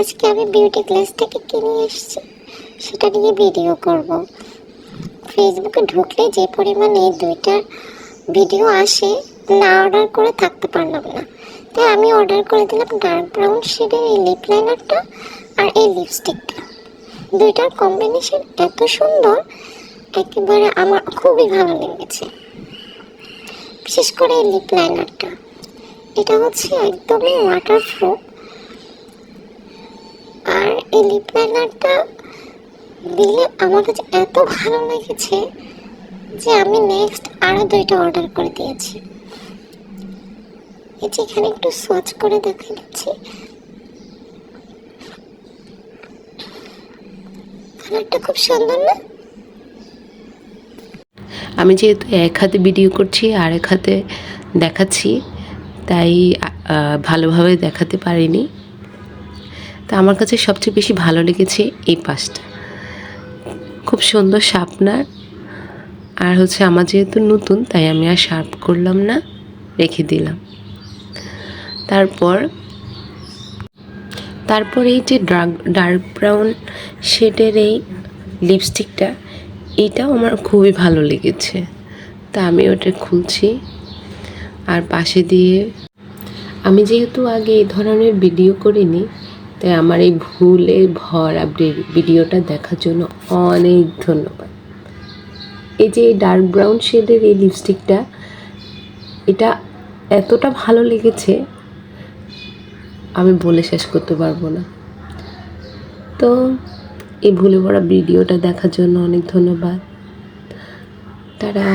আজকে আমি beauty class থেকে কিনে এসেছি, সেটা নিয়ে ভিডিও করব। ফেসবুকে ঢুকলে যে পরিমাণে দুইটা ভিডিও আসে, না অর্ডার করে থাকতে পারলাম না, তাই আমি অর্ডার করে দিলাম ডার্ক ব্রাউন শেডের এই লিপ লাইনারটা আর এই লিপস্টিকটা। দুইটার কম্বিনেশন এত সুন্দর, একেবারে আমার খুবই ভালো লেগেছে। বিশেষ করে এই লিপ লাইনারটা, এটা হচ্ছে একদমই ওয়াটারপ্রুফ। আর এই লিপ লাইনারটা দিলে আমার কাছে এত ভালো লেগেছে যে আমি নেক্সট আরও দুইটা অর্ডার করে দিয়েছি। এই যে এখানে একটু সোয়াচ করে দেখা দিচ্ছি, কালারটা খুব সুন্দর না? আমি যেহেতু এক হাতে ভিডিও করছি আর এক হাতে দেখাচ্ছি, তাই ভালোভাবে দেখাতে পারিনি। তা আমার কাছে সবচেয়ে বেশি ভালো লেগেছে এই পাশটা, খুব সুন্দর শার্পনার। আর হচ্ছে আমার যেহেতু নতুন, তাই আমি আর শার্প করলাম না, রেখে দিলাম। তারপর এই যে ডার্ক ব্রাউন শেডের এই লিপস্টিকটা, এইটাও আমার খুবই ভালো লেগেছে, তা আমি ওটা খুলছি। আর পাশে দিয়ে, আমি যেহেতু আগে এই ধরনের ভিডিও করিনি, তাই আমার এই ভুলে ভরা ভিডিওটা দেখার জন্য অনেক ধন্যবাদ। এই যে এই ডার্ক ব্রাউন শেডের এই লিপস্টিকটা, এটা এতটা ভালো লেগেছে আমি বলে শেষ করতে পারবো না। তো এই ভুলে ভরা ভিডিওটা দেখার জন্য অনেক ধন্যবাদ। তারা